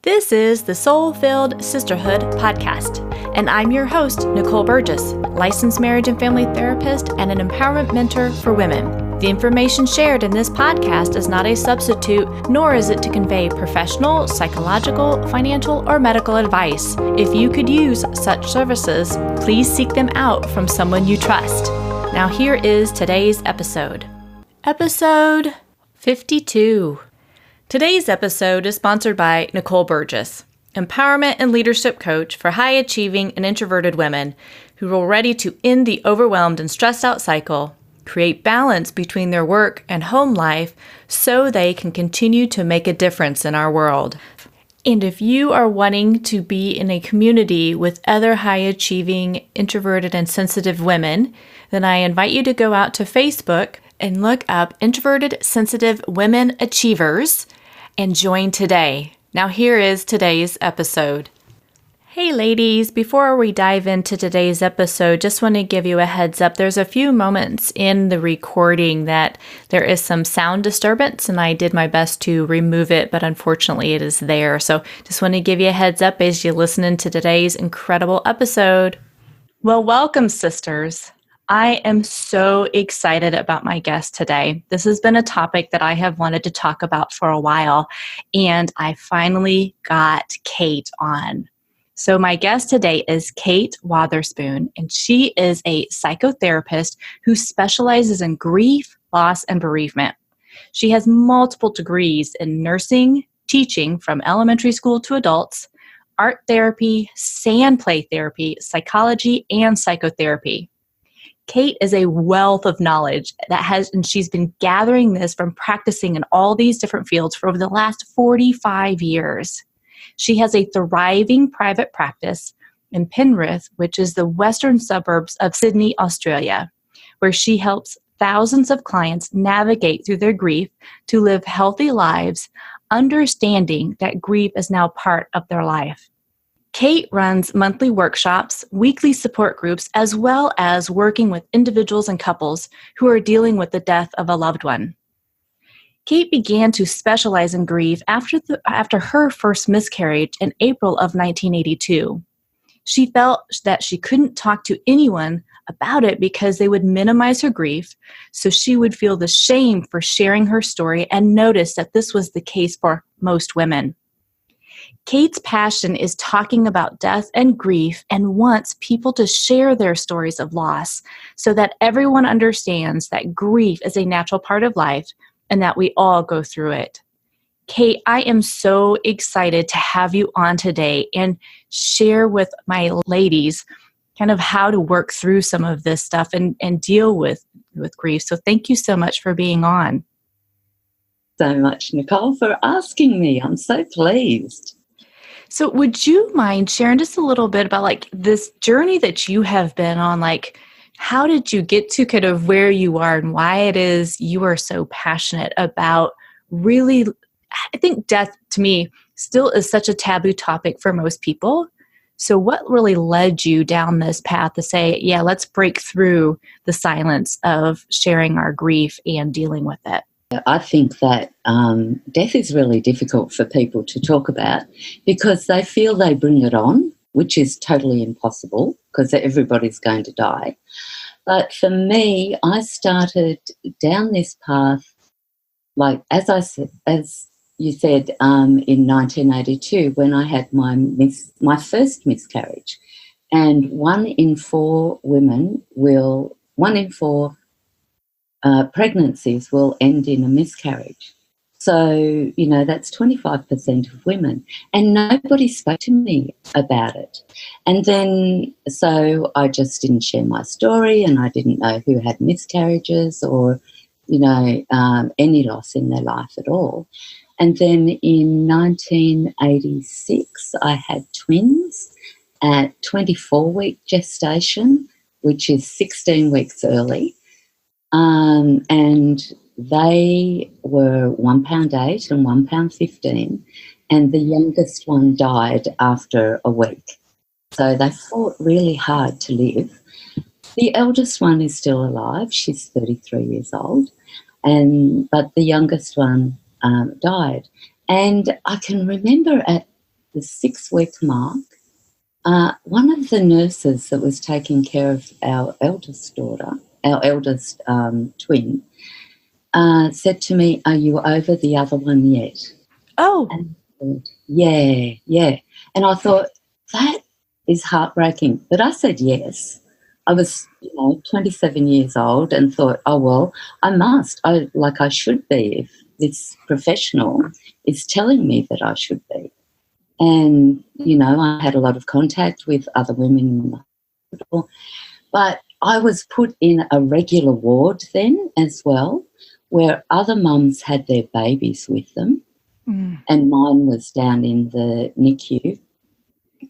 This is the Soul-Filled Sisterhood podcast, and I'm your host, Nicole Burgess, licensed marriage and family therapist and an empowerment mentor for women. The information shared in this podcast is not a substitute, nor is it to convey professional, psychological, financial, or medical advice. If you could use such services, please seek them out from someone you trust. Now here is today's episode. Episode 52. Today's episode is sponsored by Nicole Burgess, empowerment and leadership coach for high-achieving and introverted women who are ready to end the overwhelmed and stressed-out cycle, create balance between their work and home life so they can continue to make a difference in our world. And if you are wanting to be in a community with other high-achieving, introverted, and sensitive women, then I invite you to go out to Facebook and look up Introverted Sensitive Women Achievers and join today. Now here is today's episode. Hey ladies, before we dive into today's episode, just want to give you a heads up. There's a few moments in the recording that there is some sound disturbance, and I did my best to remove it, but unfortunately it is there. So just want to give you a heads up as you listen into today's incredible episode. Well, welcome sisters. I am so excited about my guest today. This has been a topic that I have wanted to talk about for a while, and I finally got Cait on. So my guest today is Cait Wotherspoon, and she is a psychotherapist who specializes in grief, loss, and bereavement. She has multiple degrees in nursing, teaching from elementary school to adults, art therapy, sandplay therapy, psychology, and psychotherapy. Cait is a wealth of knowledge and she's been gathering this from practicing in all these different fields for over the last 45 years. She has a thriving private practice in Penrith, which is the western suburbs of Sydney, Australia, where she helps thousands of clients navigate through their grief to live healthy lives, understanding that grief is now part of their life. Cait runs monthly workshops, weekly support groups, as well as working with individuals and couples who are dealing with the death of a loved one. Cait began to specialize in grief after her first miscarriage in April of 1982. She felt that she couldn't talk to anyone about it because they would minimize her grief, so she would feel the shame for sharing her story and noticed that this was the case for most women. Cait's passion is talking about death and grief and wants people to share their stories of loss so that everyone understands that grief is a natural part of life and that we all go through it. Cait, I am so excited to have you on today and share with my ladies kind of how to work through some of this stuff and deal with grief. So thank you so much for being on. So much, Nicole, for asking me. I'm so pleased. So would you mind sharing just a little bit about this journey that you have been on? How did you get to kind of where you are and why it is you are so passionate about really, I think death to me still is such a taboo topic for most people. So what really led you down this path to say, yeah, let's break through the silence of sharing our grief and dealing with it? I think that death is really difficult for people to talk about because they feel they bring it on, which is totally impossible because everybody's going to die. But for me, I started down this path, as you said, in 1982 when I had my first miscarriage. And one in four pregnancies will end in a miscarriage. So, that's 25% of women. And nobody spoke to me about it. And then, so I just didn't share my story and I didn't know who had miscarriages or, any loss in their life at all. And then in 1986, I had twins at 24-week gestation, which is 16 weeks early. And they were £1.8 and £1.15, and the youngest one died after a week. So they fought really hard to live. The eldest one is still alive. She's 33 years old, but the youngest one died. And I can remember at the 6-week mark, one of the nurses that was taking care of our eldest daughter, our eldest twin, said to me, "Are you over the other one yet?" Oh. And I said, yeah. And I thought, that is heartbreaking. But I said yes. I was, 27 years old and thought, oh, well, I must. I should be if this professional is telling me that I should be. And, I had a lot of contact with other women in the hospital. But I was put in a regular ward then as well, where other mums had their babies with them. And mine was down in the NICU,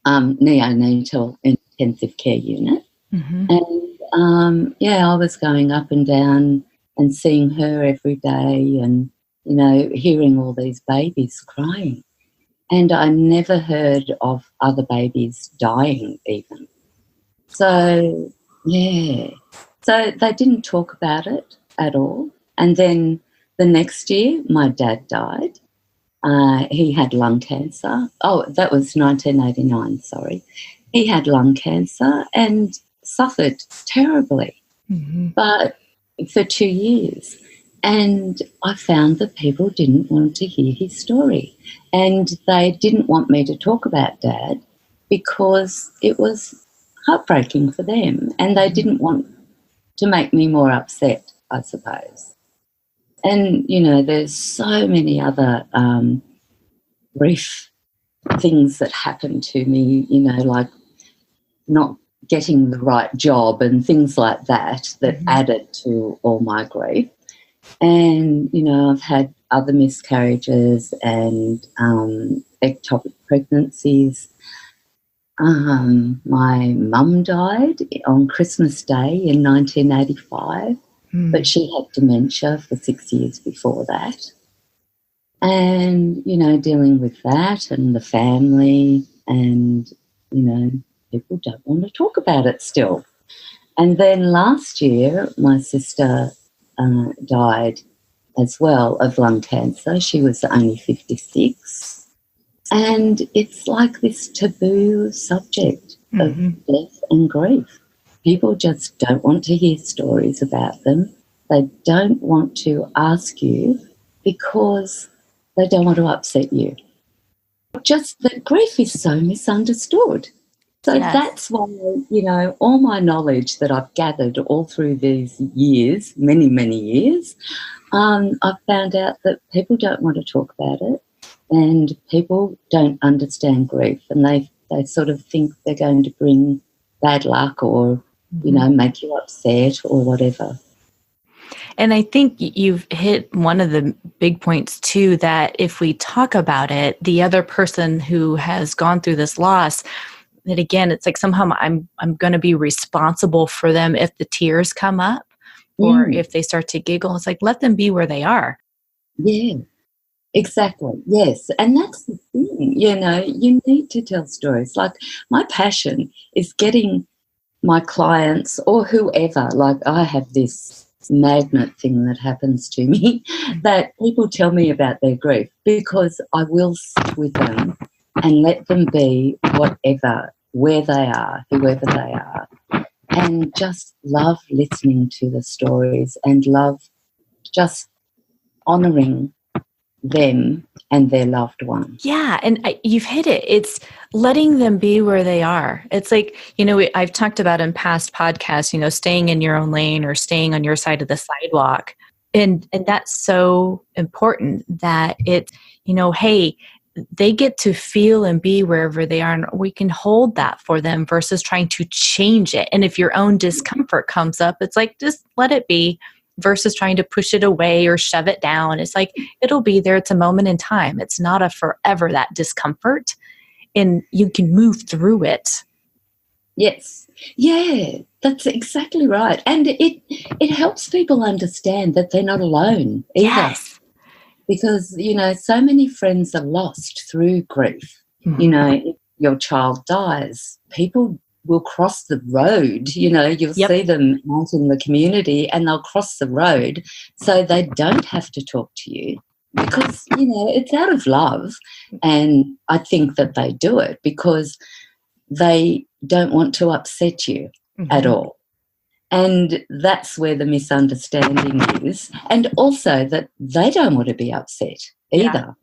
neonatal intensive care unit. Mm-hmm. And, I was going up and down and seeing her every day and, hearing all these babies crying. And I never heard of other babies dying even. So, yeah. So they didn't talk about it at all. And then the next year, my dad died. He had lung cancer. Oh, that was 1989, sorry. He had lung cancer and suffered terribly, but for 2 years. And I found that people didn't want to hear his story. And they didn't want me to talk about Dad because it was heartbreaking for them. And they didn't want to make me more upset, I suppose. And, there's so many other brief things that happened to me, like not getting the right job and things like that added to all my grief. And, I've had other miscarriages and ectopic pregnancies. My mum died on Christmas Day in 1985. But she had dementia for 6 years before that. And, dealing with that and the family and, people don't want to talk about it still. And then last year, my sister died as well of lung cancer. She was only 56. And it's like this taboo subject of death and grief. People just don't want to hear stories about them. They don't want to ask you because they don't want to upset you. Just that grief is so misunderstood. So that's why, all my knowledge that I've gathered all through these years, many, many years, I've found out that people don't want to talk about it and people don't understand grief, and they sort of think they're going to bring bad luck or, make you upset or whatever. And I think you've hit one of the big points too, that if we talk about it, the other person who has gone through this loss, that again, it's like somehow I'm going to be responsible for them if the tears come up or if they start to giggle. It's like, let them be where they are. Yeah, exactly. Yes. And that's the thing, you need to tell stories. Like my passion is getting my clients or whoever, like I have this magnet thing that happens to me that people tell me about their grief because I will sit with them and let them be whatever, where they are, whoever they are, and just love listening to the stories and love just honouring them and their loved one. Yeah. And you've hit it. It's letting them be where they are. It's like, I've talked about in past podcasts, staying in your own lane or staying on your side of the sidewalk. And that's so important that it, hey, they get to feel and be wherever they are, and we can hold that for them versus trying to change it. And if your own discomfort comes up, it's like, just let it be versus trying to push it away or shove it down. It's like, it'll be there. It's a moment in time. It's not a forever, that discomfort, and you can move through it. Yes. Yeah, that's exactly right. And it helps people understand that they're not alone either. Yes. Because, so many friends are lost through grief. If your child dies, people will cross the road, you'll see them out in the community and they'll cross the road so they don't have to talk to you. because, it's out of love, and I think that they do it because they don't want to upset you at all. And that's where the misunderstanding is. And also that they don't want to be upset either.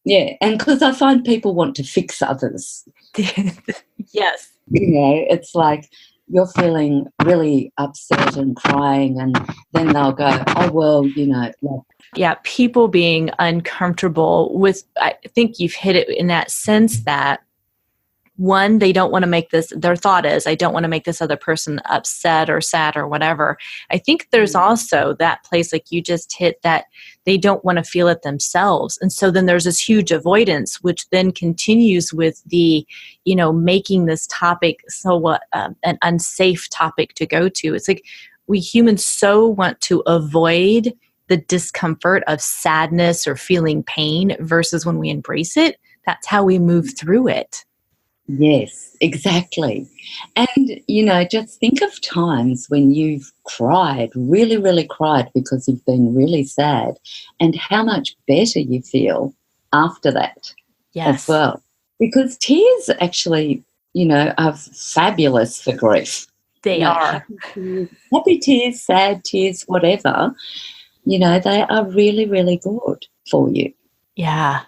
Yeah. And because I find people want to fix others. Yes. It's like you're feeling really upset and crying, and then they'll go, oh, well, Yeah, people being uncomfortable with, I think you've hit it in that sense that, one, they don't want to make this, their thought is, I don't want to make this other person upset or sad or whatever. I think there's also that place, like you just hit, that they don't want to feel it themselves. And so then there's this huge avoidance, which then continues with the, making this topic an unsafe topic to go to. It's like we humans so want to avoid the discomfort of sadness or feeling pain versus when we embrace it, that's how we move through it. Yes, exactly. And, just think of times when you've cried, really, really cried because you've been really sad, and how much better you feel after that as well. Because tears actually, are fabulous for grief. They are. Happy tears, sad tears, whatever, they are really, really good for you. Yeah.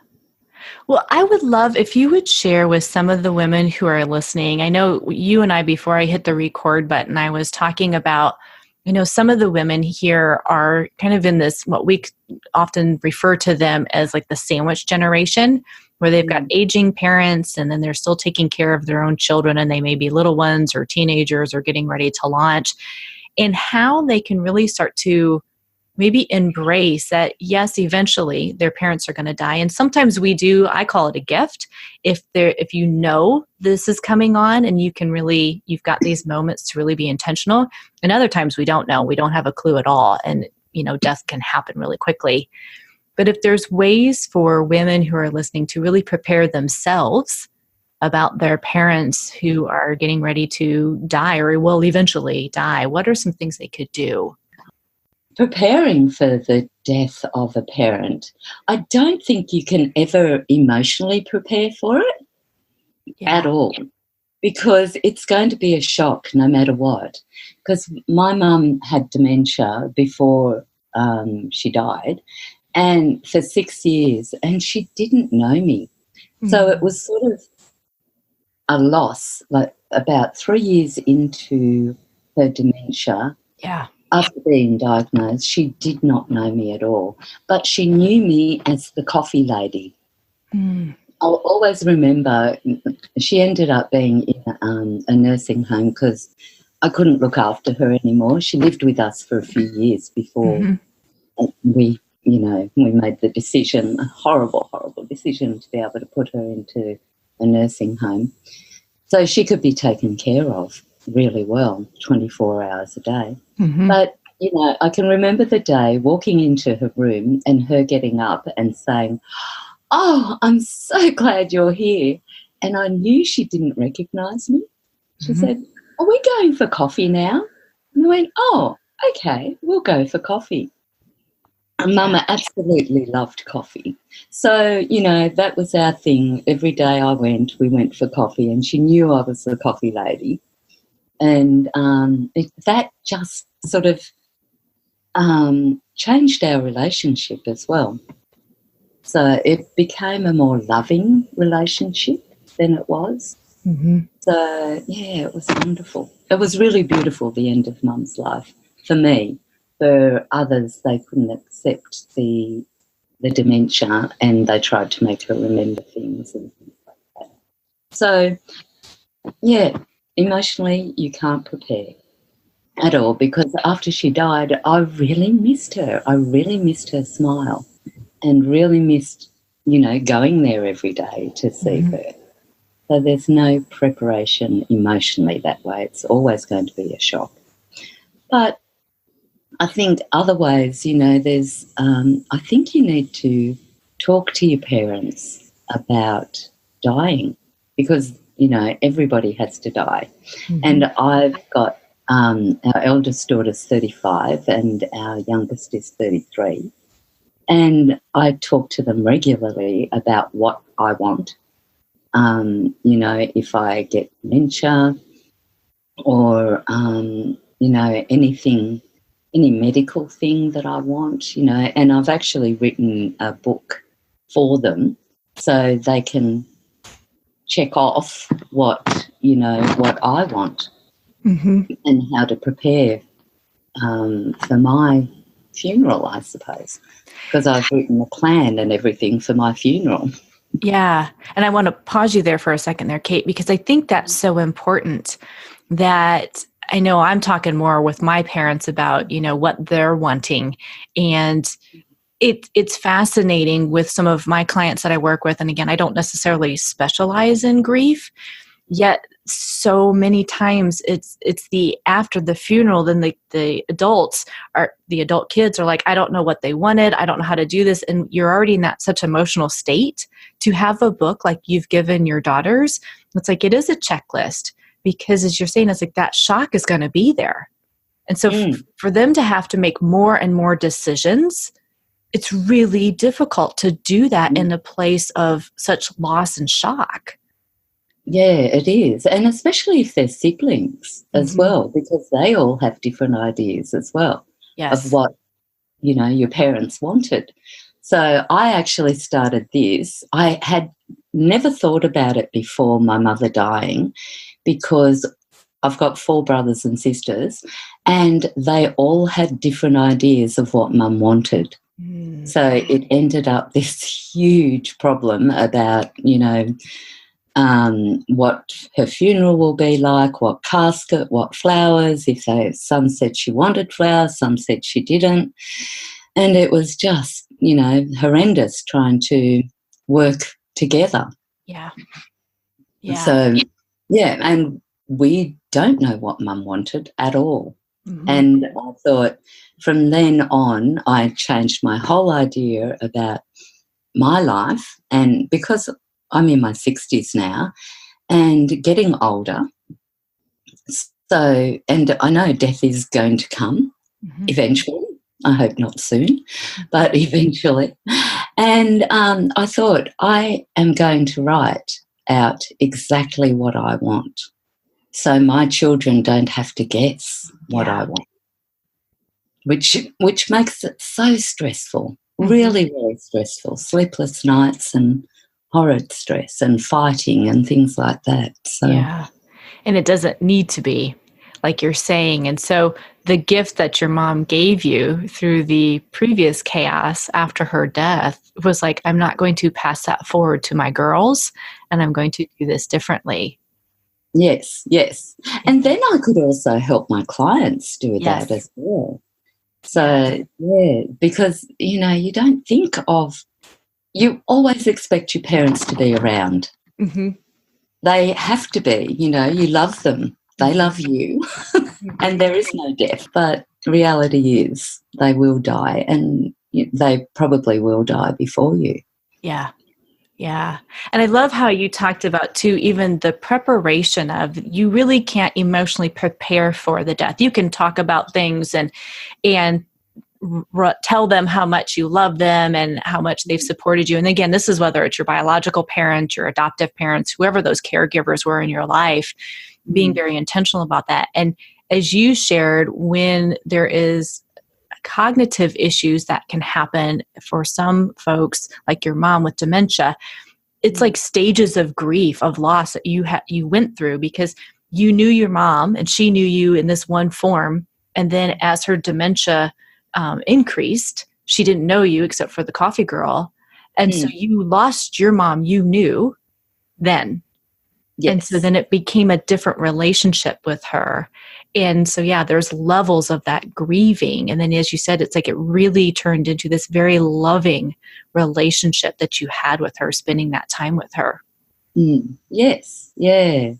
Well, I would love if you would share with some of the women who are listening. I know you and I, before I hit the record button, I was talking about, some of the women here are kind of in this, what we often refer to them as like the sandwich generation, where they've got aging parents and then they're still taking care of their own children, and they may be little ones or teenagers or getting ready to launch, and how they can really start to maybe embrace that, yes, eventually their parents are going to die. And sometimes we do, I call it a gift, if this is coming on and you've got these moments to really be intentional. And other times we don't know, we don't have a clue at all. And, death can happen really quickly. But if there's ways for women who are listening to really prepare themselves about their parents who are getting ready to die or will eventually die, what are some things they could do? Preparing for the death of a parent, I don't think you can ever emotionally prepare for it at all, because it's going to be a shock no matter what. Because my mum had dementia before she died, and for 6 years, and she didn't know me. So it was sort of a loss, like about 3 years into her dementia. Yeah. After being diagnosed, she did not know me at all, but she knew me as the coffee lady. I'll always remember she ended up being in a nursing home because I couldn't look after her anymore. She lived with us for a few years before we made the decision, a horrible, horrible decision, to be able to put her into a nursing home so she could be taken care of really well, 24 hours a day. But, I can remember the day walking into her room and her getting up and saying, oh, I'm so glad you're here. And I knew she didn't recognise me. She said, are we going for coffee now? And I went, oh, okay, we'll go for coffee. And Mama absolutely loved coffee. So, that was our thing. Every day we went for coffee, and she knew I was the coffee lady. And that just sort of changed our relationship as well. So it became a more loving relationship than it was. So, it was wonderful. It was really beautiful, the end of Mum's life, for me. For others, they couldn't accept the dementia, and they tried to make her remember things and things like that. So, emotionally, you can't prepare at all, because after she died, I really missed her. I really missed her smile, and really missed, going there every day to see her. So there's no preparation emotionally that way. It's always going to be a shock. But I think other ways, there's, I think you need to talk to your parents about dying, because, everybody has to die. And I've got our eldest daughter's 35 and our youngest is 33. And I talk to them regularly about what I want. If I get dementia or, anything, any medical thing that I want, and I've actually written a book for them so they can check off what I want and how to prepare for my funeral, I suppose, because I've written a plan and everything for my funeral. Yeah. And I want to pause you there for a second there, Cait, because I think that's so important that I know I'm talking more with my parents about, what they're wanting. And it's fascinating with some of my clients that I work with. And again, I don't necessarily specialize in grief, yet so many times it's the after the funeral, then the adult kids are like, I don't know what they wanted. I don't know how to do this. And you're already in that such emotional state to have a book like you've given your daughters. It's like, it is a checklist because as you're saying, it's like that shock is going to be there. And so for them to have to make more and more decisions, it's really difficult to do that in a place of such loss and shock. Yeah, it is. And especially if they're siblings as well, because they all have different ideas as well of what, your parents wanted. So I actually started this. I had never thought about it before my mother dying because I've got 4 brothers and sisters and they all had different ideas of what Mum wanted. So it ended up this huge problem about, what her funeral will be like, what casket, what flowers. Some said she wanted flowers, some said she didn't. And it was just, horrendous trying to work together. Yeah. So, and we don't know what Mum wanted at all. And I thought from then on, I changed my whole idea about my life. And because I'm in my 60s now and getting older, so, and I know death is going to come eventually. I hope not soon, but eventually. And I thought I am going to write out exactly what I want so my children don't have to guess what I want, which makes it so stressful, really, really stressful, sleepless nights and horrid stress and fighting and things like that. So. Yeah, and it doesn't need to be, like you're saying. And so the gift that your mom gave you through the previous chaos after her death was like, I'm not going to pass that forward to my girls, and I'm going to do this differently. Yes. And then I could also help my clients do that as well. So, because, you don't think of, you always expect your parents to be around. They have to be, you love them, they love you, and there is no death. But reality is they will die, and they probably will die before you. Yeah. And I love how you talked about, too, even the preparation of, you really can't emotionally prepare for the death. You can talk about things and tell them how much you love them and how much they've supported you. And again, this is whether it's your biological parent, your adoptive parents, whoever those caregivers were in your life, being very intentional about that. And as you shared, when there is cognitive issues that can happen for some folks, like your mom with dementia, it's like stages of grief, of loss that you went through, because you knew your mom and she knew you in this one form. And then as her dementia increased, she didn't know you except for the coffee girl. And so you lost your mom you knew then. Yes. And so then it became a different relationship with her. And so, there's levels of that grieving. And then, as you said, it's like it really turned into this very loving relationship that you had with her, spending that time with her. Yes. Yeah.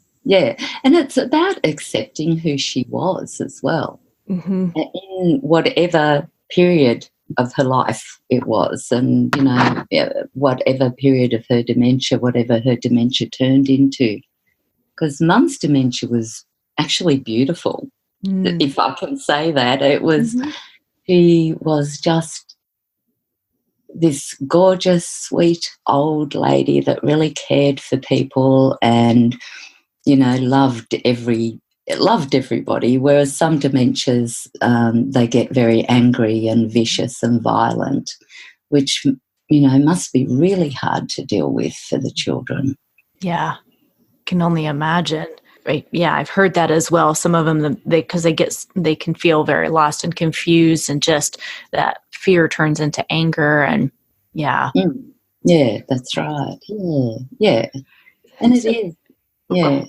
And it's about accepting who she was as well, in whatever period of her life it was, and, whatever period of her dementia, whatever her dementia turned into. Because Mum's dementia was actually beautiful, if I can say that. It was, she was just this gorgeous, sweet old lady that really cared for people and, loved everybody, whereas some dementias, they get very angry and vicious and violent, which, must be really hard to deal with for the children. Yeah, can only imagine. Right. Yeah, I've heard that as well. Some of them, they can feel very lost and confused, and just that fear turns into anger. And yeah. Yeah, that's right. Yeah. And it is. Yeah.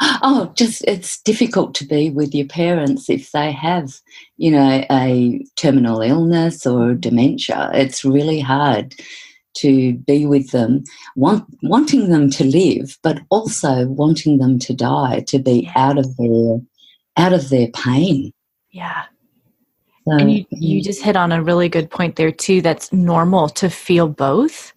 Oh, it's difficult to be with your parents if they have, a terminal illness or dementia. It's really hard to be with them, wanting them to live, but also wanting them to die, to be out of their pain. Yeah. So, and you just hit on a really good point there too. That's normal to feel both.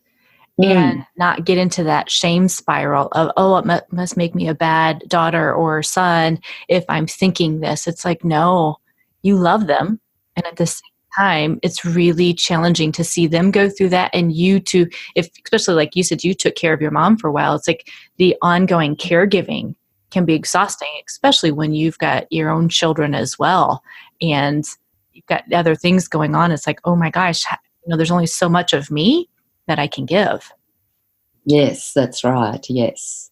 And not get into that shame spiral of, it must make me a bad daughter or son if I'm thinking this. It's like, no, you love them. And at the same time, it's really challenging to see them go through that. And you too, especially like you said, you took care of your mom for a while. It's like the ongoing caregiving can be exhausting, especially when you've got your own children as well. And you've got other things going on. It's like, oh my gosh, there's only so much of me that I can give. Yes, that's right. Yes.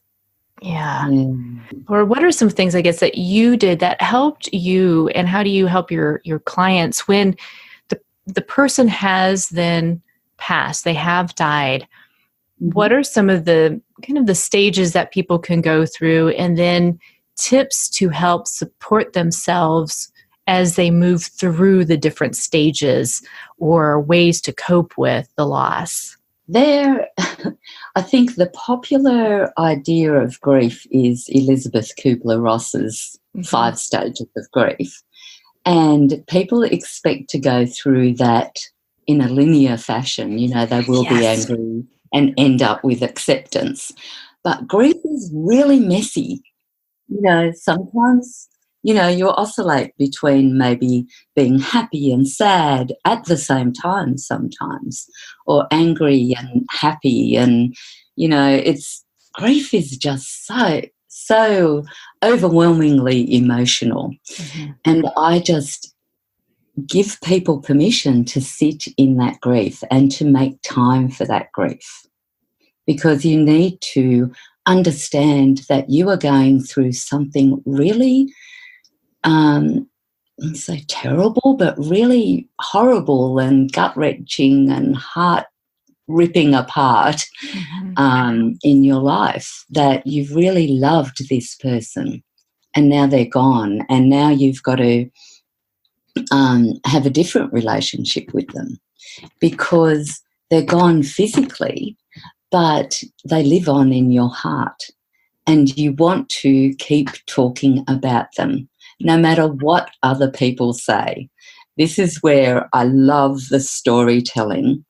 Yeah. Or what are some things, I guess, that you did that helped you, and how do you help your clients when the person has then passed, they have died? What are some of the kind of the stages that people can go through, and then tips to help support themselves as they move through the different stages, or ways to cope with the loss? I think the popular idea of grief is Elizabeth Kubler-Ross's 5 stages of grief. And people expect to go through that in a linear fashion. They will be angry and end up with acceptance. But grief is really messy. Sometimes, you oscillate between maybe being happy and sad at the same time sometimes, or angry and happy. And, grief is just so overwhelmingly emotional. And I just give people permission to sit in that grief and to make time for that grief, because you need to understand that you are going through something really so terrible, but really horrible and gut-wrenching and heart-ripping apart in your life, that you've really loved this person and now they're gone, and now you've got to have a different relationship with them, because they're gone physically, but they live on in your heart, and you want to keep talking about them no matter what other people say. This is where I love the storytelling.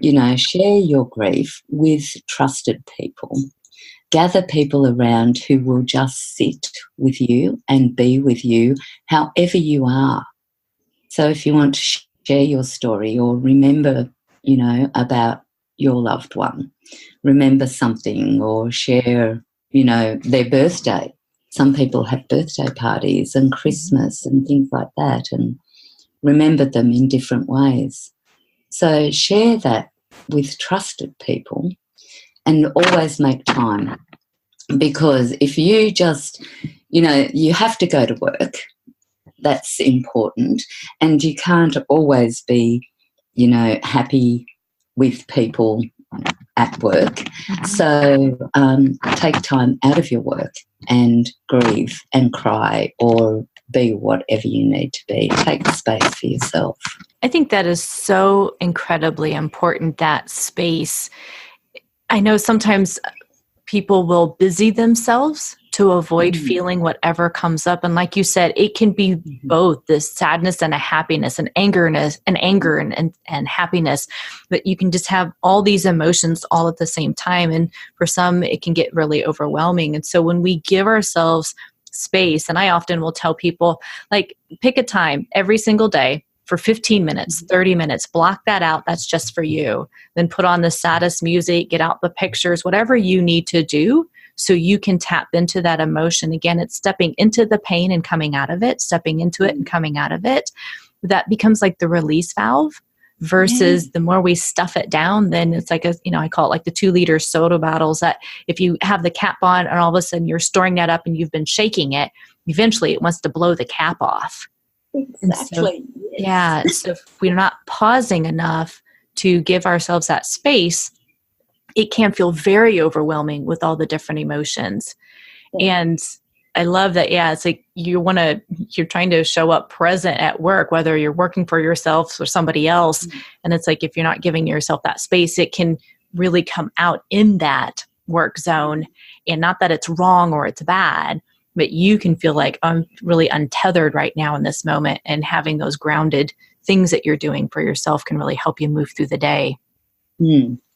Share your grief with trusted people. Gather people around who will just sit with you and be with you however you are. So if you want to share your story, or remember, about your loved one, remember something, or share, their birthday. Some people have birthday parties and Christmas and things like that, and remember them in different ways. So share that with trusted people, and always make time, because if you just, you have to go to work. That's important, and you can't always be, happy with people at work. So take time out of your work and grieve and cry, or be whatever you need to be. Take space for yourself. I think that is so incredibly important, that space. I know sometimes people will busy themselves to avoid feeling whatever comes up. And like you said, it can be both this sadness and a happiness, and anger and happiness, but you can just have all these emotions all at the same time. And for some, it can get really overwhelming. And so when we give ourselves space, and I often will tell people, like, pick a time every single day for 15 minutes, 30 minutes, block that out. That's just for you. Then put on the saddest music, get out the pictures, whatever you need to do so you can tap into that emotion. Again, it's stepping into the pain and coming out of it, stepping into it and coming out of it. That becomes like the release valve versus the more we stuff it down, then it's like, I call it like the 2-liter soda bottles that if you have the cap on and all of a sudden you're storing that up and you've been shaking it, eventually it wants to blow the cap off. Exactly. So, yeah. So if we're not pausing enough to give ourselves that space, it can feel very overwhelming with all the different emotions. And I love that. Yeah. It's like you're trying to show up present at work, whether you're working for yourself or somebody else. And it's like, if you're not giving yourself that space, it can really come out in that work zone. And not that it's wrong or it's bad, but you can feel like I'm really untethered right now in this moment, and having those grounded things that you're doing for yourself can really help you move through the day.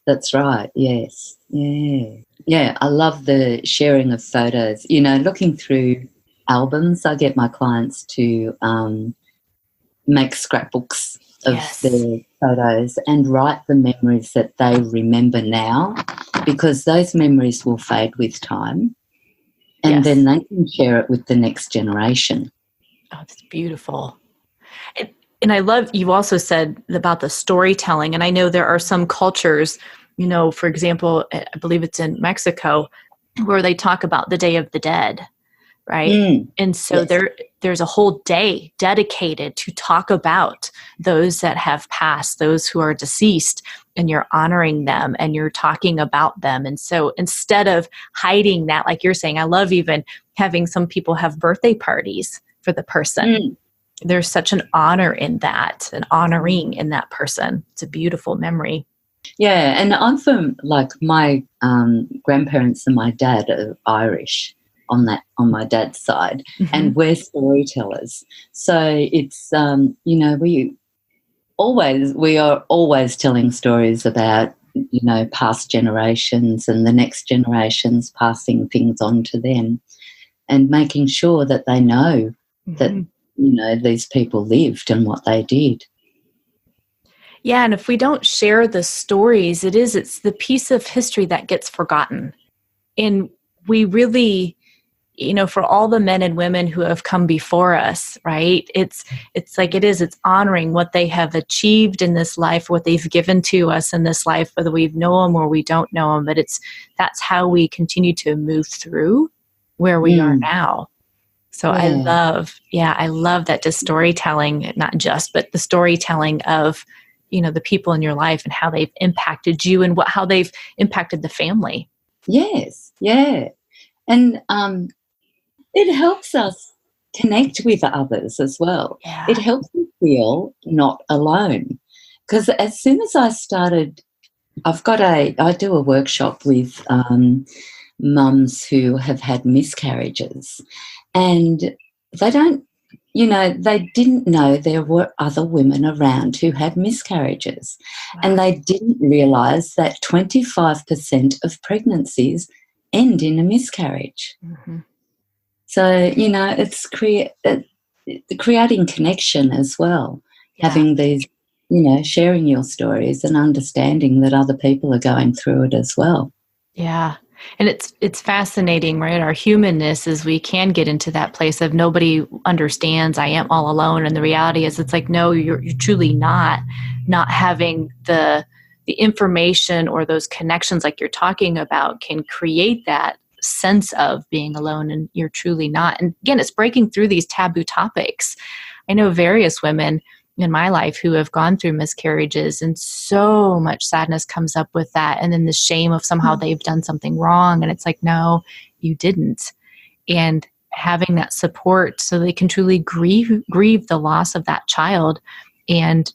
That's right. Yes. Yeah. Yeah. I love the sharing of photos. Looking through albums, I get my clients to make scrapbooks of their photos and write the memories that they remember now, because those memories will fade with time. And then they can share it with the next generation. Oh, that's beautiful. And I love, you also said about the storytelling. And I know there are some cultures, for example, I believe it's in Mexico, where they talk about the Day of the Dead, right? And so there's a whole day dedicated to talk about those that have passed, those who are deceased, and you're honoring them and you're talking about them. And so instead of hiding that, like you're saying, I love even having some people have birthday parties for the person. There's such an honor in that, an honoring in that person. It's a beautiful memory. Yeah, and I'm from, like, my grandparents and my dad are Irish on my dad's side, and we're storytellers. So it's we are always telling stories about past generations and the next generations, passing things on to them, and making sure that they know that these people lived and what they did. Yeah, and if we don't share the stories, it's the piece of history that gets forgotten. And we really, for all the men and women who have come before us, right? It's honoring what they have achieved in this life, what they've given to us in this life, whether we know them or we don't know them. But that's how we continue to move through where we are now. So I love that, just storytelling, not just, but the storytelling of, the people in your life and how they've impacted you and how they've impacted the family. Yes. Yeah. And it helps us connect with others as well. Yeah. It helps me feel not alone. Because as soon as I started, I do a workshop with mums who have had miscarriages, and they didn't know there were other women around who had miscarriages. Wow. And they didn't realise that 25% of pregnancies end in a miscarriage. So, it's creating connection as well, having these, sharing your stories and understanding that other people are going through it as well. Yeah. And it's fascinating, right? Our humanness is we can get into that place of nobody understands, I am all alone. And the reality is it's like, no, you're truly not having the information or those connections like you're talking about can create that sense of being alone, and you're truly not. And again, it's breaking through these taboo topics. I know various women in my life who have gone through miscarriages, and so much sadness comes up with that. And then the shame of somehow they've done something wrong. And it's like, no, you didn't. And having that support so they can truly grieve the loss of that child and,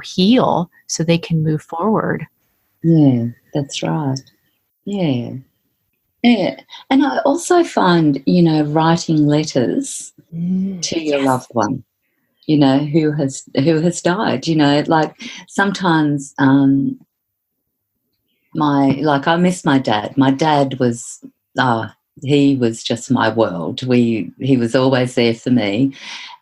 heal so they can move forward. Yeah, that's right. Yeah. Yeah. And I also find, writing letters to your loved one, who has died, like sometimes I miss my dad. My dad was he was just my world. He was always there for me.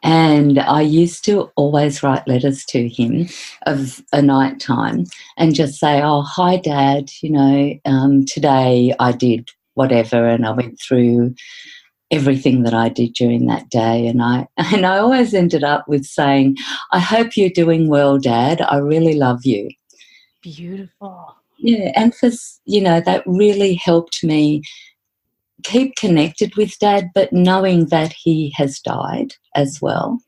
And I used to always write letters to him of a night time and just say, oh, hi, Dad, today I did whatever, and I went through everything that I did during that day. And I always ended up with saying, I hope you're doing well, Dad. I really love you. Beautiful. Yeah, and that really helped me keep connected with Dad, but knowing that he has died as well.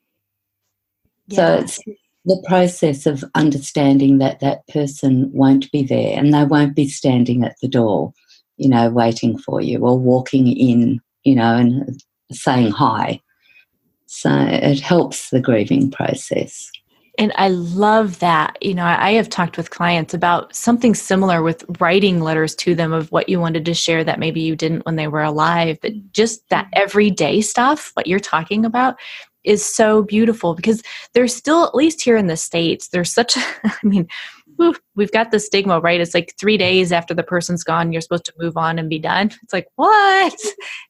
Yeah. So it's the process of understanding that that person won't be there and they won't be standing at the door, waiting for you or walking in, and saying hi. So it helps the grieving process. And I love that. I have talked with clients about something similar with writing letters to them of what you wanted to share that maybe you didn't when they were alive, but just that everyday stuff, what you're talking about, is so beautiful because there's still, at least here in the States, there's such, we've got the stigma, right? It's like 3 days after the person's gone, you're supposed to move on and be done. It's like, what?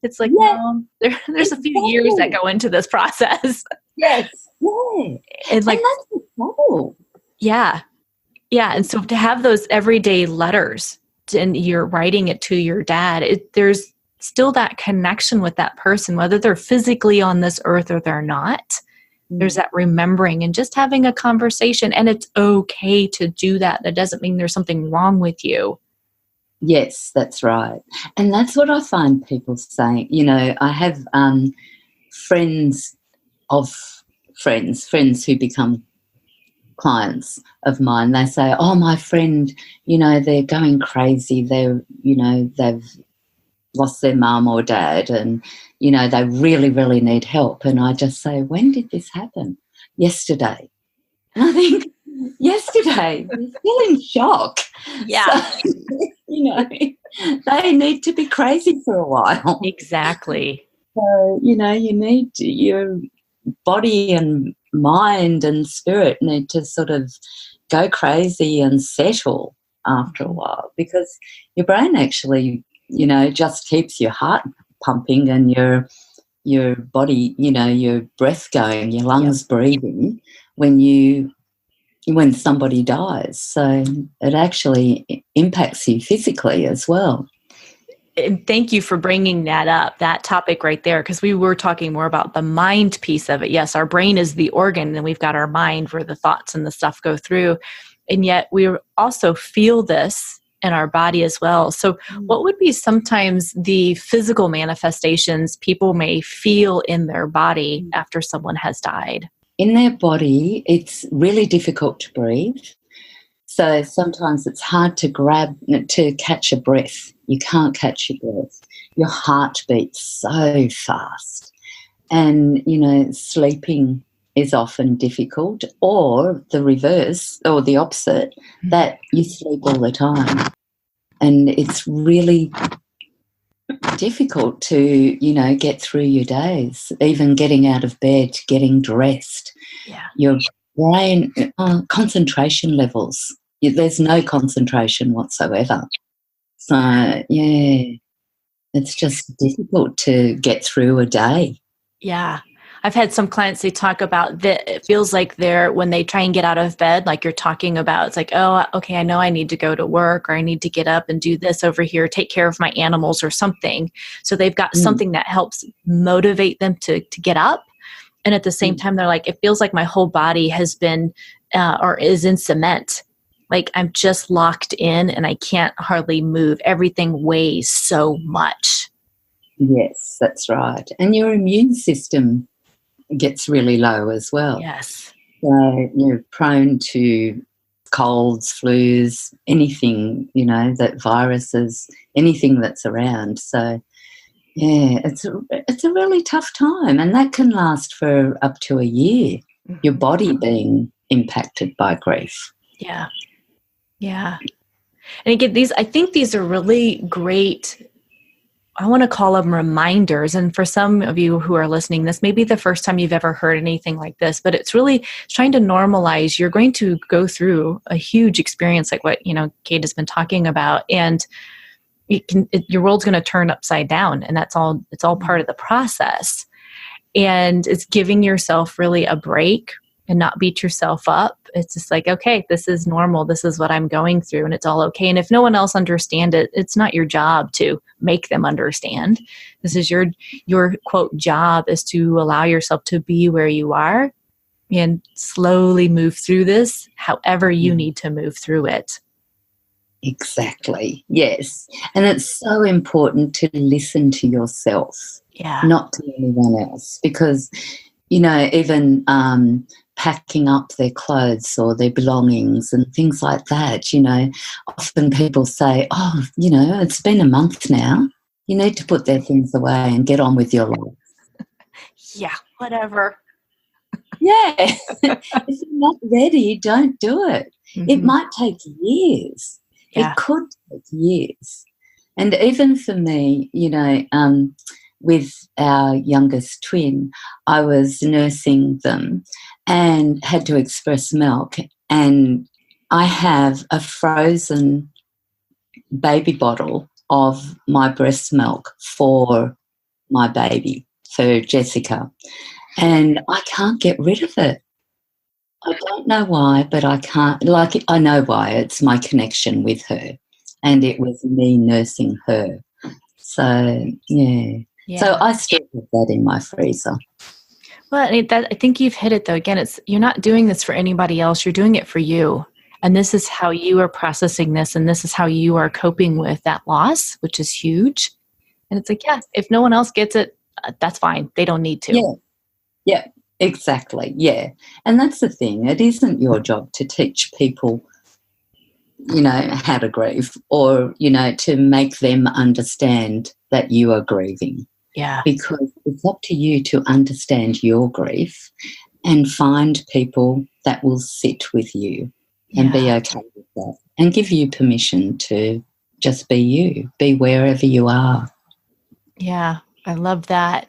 It's like, no, there's a few years that go into this process. Yes. Yeah. And that's the trouble. Yeah. Yeah. And so to have those everyday letters and you're writing it to your dad, there's still that connection with that person, whether they're physically on this earth or they're not. There's that remembering and just having a conversation, and it's okay to do that. That doesn't mean there's something wrong with you. Yes, that's right. And that's what I find people saying. I have friends of friends who become clients of mine. They say, oh, my friend, they're going crazy. They've lost their mum or dad and, they really, really need help. And I just say, when did this happen? Yesterday. And I think, yesterday, they're still in shock. Yeah. So, they need to be crazy for a while. Exactly. So, you need your body and mind and spirit need to sort of go crazy and settle after a while, because your brain actually, just keeps your heart pumping and your body, your breath going, your lungs breathing when somebody dies. So it actually impacts you physically as well. And thank you for bringing that up, that topic right there, because we were talking more about the mind piece of it. Yes, our brain is the organ, and we've got our mind where the thoughts and the stuff go through. And yet we also feel this in our body as well. So what would be sometimes the physical manifestations people may feel in their body after someone has died? In their body, it's really difficult to breathe. So sometimes it's hard to catch a breath. You can't catch your breath. Your heart beats so fast. And, sleeping is often difficult, or the reverse or the opposite, that you sleep all the time. And it's really difficult to, get through your days, even getting out of bed, getting dressed. Yeah. Your brain, concentration levels. There's no concentration whatsoever. So, it's just difficult to get through a day. Yeah. I've had some clients, they talk about that it feels like when they try and get out of bed, like you're talking about, it's like, oh, okay, I know I need to go to work, or I need to get up and do this over here, take care of my animals or something. So they've got something that helps motivate them to get up. And at the same time, they're like, it feels like my whole body has been or is in cement. Like I'm just locked in and I can't hardly move. Everything weighs so much. Yes, that's right. And your immune system gets really low as well. Yes. So you're prone to colds, flus, anything, that viruses, anything that's around. So, it's a really tough time, and that can last for up to a year, your body being impacted by grief. Yeah. Yeah. And again, I think these are really great, I want to call them reminders. And for some of you who are listening, this may be the first time you've ever heard anything like this, but it's really trying to normalize. You're going to go through a huge experience like what, Cait has been talking about. And, your world's going to turn upside down, and it's all part of the process. And it's giving yourself really a break and not beat yourself up. It's just like, okay, this is normal. This is what I'm going through, and it's all okay. And if no one else understands it, it's not your job to make them understand. This is your quote job is to allow yourself to be where you are and slowly move through this, however you need to move through it. Exactly. Yes. And it's so important to listen to yourself, not to anyone else, because, even packing up their clothes or their belongings and things like that, often people say, oh, it's been a month now. You need to put their things away and get on with your life. Yeah, whatever. Yeah. If you're not ready, don't do it. Mm-hmm. It might take years. Yeah. It could take years. And even for me, with our youngest twin, I was nursing them and had to express milk. And I have a frozen baby bottle of my breast milk for my baby, for Jessica. And I can't get rid of it. I don't know why, but I can't. I know why. It's my connection with her, and it was me nursing her. So, yeah. So I still have that in my freezer. Well, I think you've hit it, though. Again, you're not doing this for anybody else. You're doing it for you. And this is how you are processing this, and this is how you are coping with that loss, which is huge. And it's like, if no one else gets it, that's fine. They don't need to. Yeah. Exactly, yeah. And that's the thing. It isn't your job to teach people, how to grieve or, to make them understand that you are grieving. Yeah. Because it's up to you to understand your grief and find people that will sit with you and be okay with that and give you permission to just be you, be wherever you are. Yeah, I love that.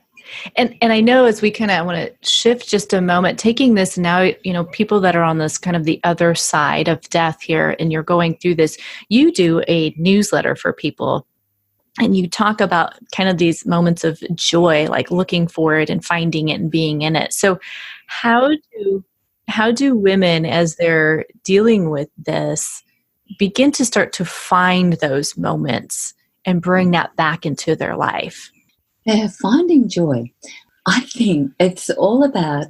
And I know as we kind of want to shift just a moment, taking this now, people that are on this kind of the other side of death here, and you're going through this, you do a newsletter for people, and you talk about kind of these moments of joy, like looking for it and finding it and being in it. So how do women, as they're dealing with this, begin to start to find those moments and bring that back into their life? Yeah, finding joy. I think it's all about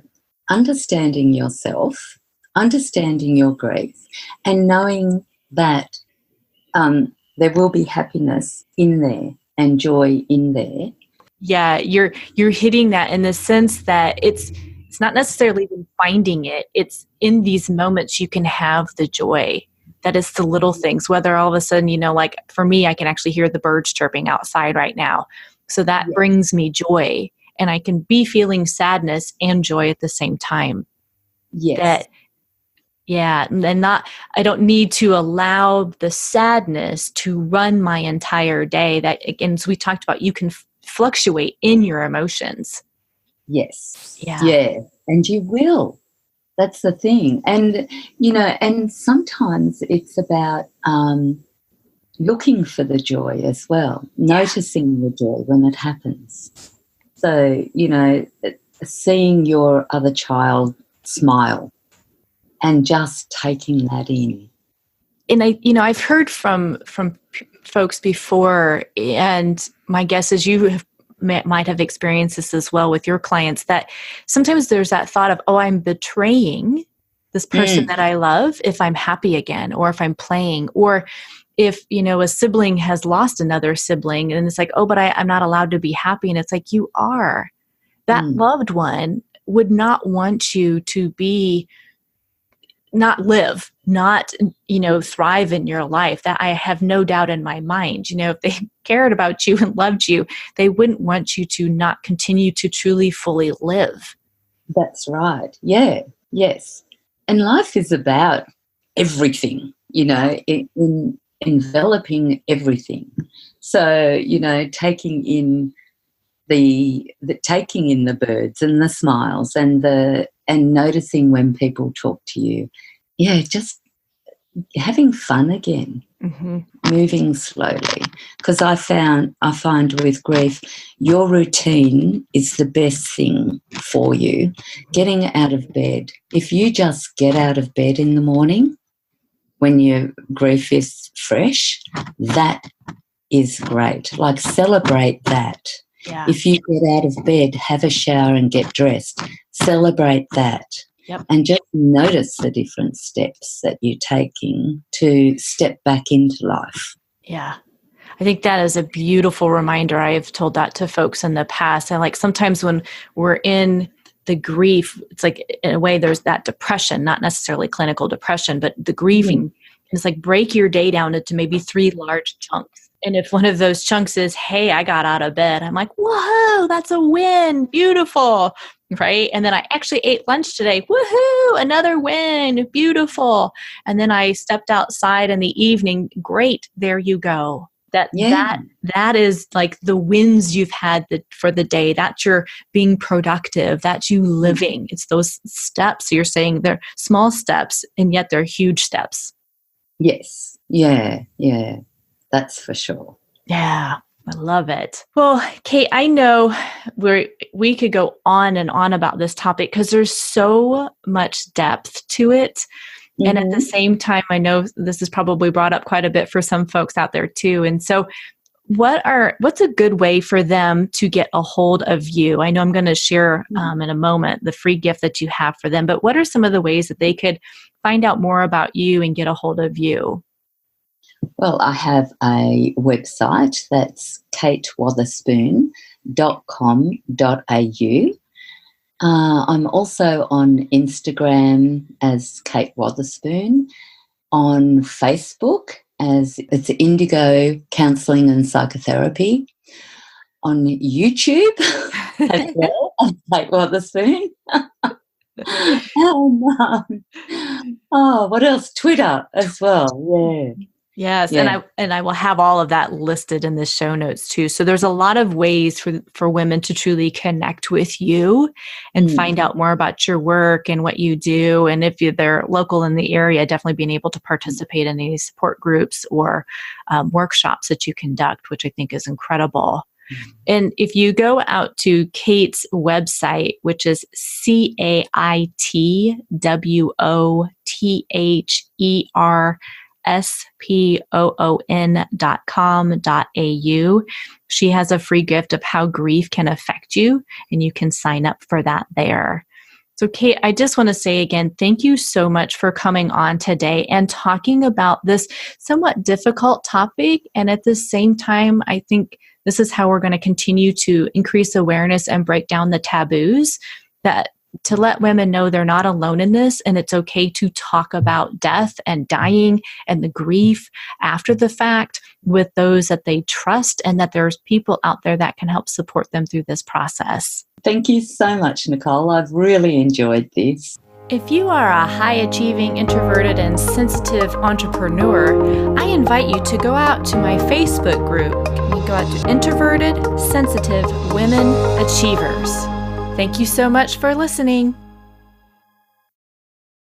understanding yourself, understanding your grief, and knowing that there will be happiness in there and joy in there. Yeah, you're hitting that in the sense that it's not necessarily even finding it. It's in these moments you can have the joy. That is the little things, whether all of a sudden, like for me, I can actually hear the birds chirping outside right now. So that brings me joy, and I can be feeling sadness and joy at the same time. Yes. I don't need to allow the sadness to run my entire day. That, again, as we talked about, you can fluctuate in your emotions. Yes. Yeah. And you will. That's the thing. And, and sometimes it's about looking for the joy as well, noticing the joy when it happens. So, seeing your other child smile and just taking that in. And I've heard from folks before, and my guess is you might have experienced this as well with your clients, that sometimes there's that thought of, oh, I'm betraying this person that I love if I'm happy again, or if I'm playing, or if, a sibling has lost another sibling, and it's like, oh, but I'm not allowed to be happy. And it's like, you are. That loved one would not want you to not live, not, thrive in your life. That I have no doubt in my mind. If they cared about you and loved you, they wouldn't want you to not continue to truly, fully live. That's right. Yeah. Yes. And life is about everything, in enveloping everything. So, taking in taking in the birds and the smiles and noticing when people talk to you. Yeah, just having fun again. Mm-hmm. moving slowly. Because I find with grief, your routine is the best thing for you. Getting out of bed. If you just get out of bed in the morning when your grief is fresh, that is great. Like, celebrate that. Yeah. If you get out of bed, have a shower and get dressed, celebrate that. Yep. And just notice the different steps that you're taking to step back into life. Yeah. I think that is a beautiful reminder. I have told that to folks in the past. And like sometimes when we're in the grief, it's like in a way there's that depression, not necessarily clinical depression, but the grieving. It's like break your day down into maybe 3 large chunks. And if one of those chunks is, hey, I got out of bed, I'm like, whoa, that's a win. Beautiful. Right. And then I actually ate lunch today. Woohoo, another win. Beautiful. And then I stepped outside in the evening. Great. There you go. That is like the wins you've had for the day. That's your being productive. That's you living. It's those steps. So you're saying they're small steps and yet they're huge steps. Yes. Yeah. That's for sure. Yeah, I love it. Well, Cait, I know we could go on and on about this topic because there's so much depth to it. Mm-hmm. And at the same time, I know this is probably brought up quite a bit for some folks out there too. And so what's a good way for them to get a hold of you? I know I'm going to share in a moment the free gift that you have for them, but what are some of the ways that they could find out more about you and get a hold of you? Well, I have a website that's caitwotherspoon.com.au. I'm also on Instagram as Cait Wotherspoon, on Facebook as it's Indigo Counselling and Psychotherapy, on YouTube as well as Cait Wotherspoon. What else? Twitter as well. Yeah. Yes, yeah. And I will have all of that listed in the show notes too. So there's a lot of ways for women to truly connect with you and find out more about your work and what you do. And if they're local in the area, definitely being able to participate in these support groups or workshops that you conduct, which I think is incredible. And if you go out to Cait's website, which is caitwotherspoon.com.au. She has a free gift of how grief can affect you, and you can sign up for that there. So Cait, I just want to say again, thank you so much for coming on today and talking about this somewhat difficult topic. And at the same time, I think this is how we're going to continue to increase awareness and break down the taboos, that to let women know they're not alone in this, and it's okay to talk about death and dying and the grief after the fact with those that they trust, and that there's people out there that can help support them through this process. Thank you so much, Nicole. I've really enjoyed this. If you are a high-achieving, introverted, and sensitive entrepreneur, I invite you to go out to my Facebook group. You go out to Introverted, Sensitive Women Achievers. Thank you so much for listening.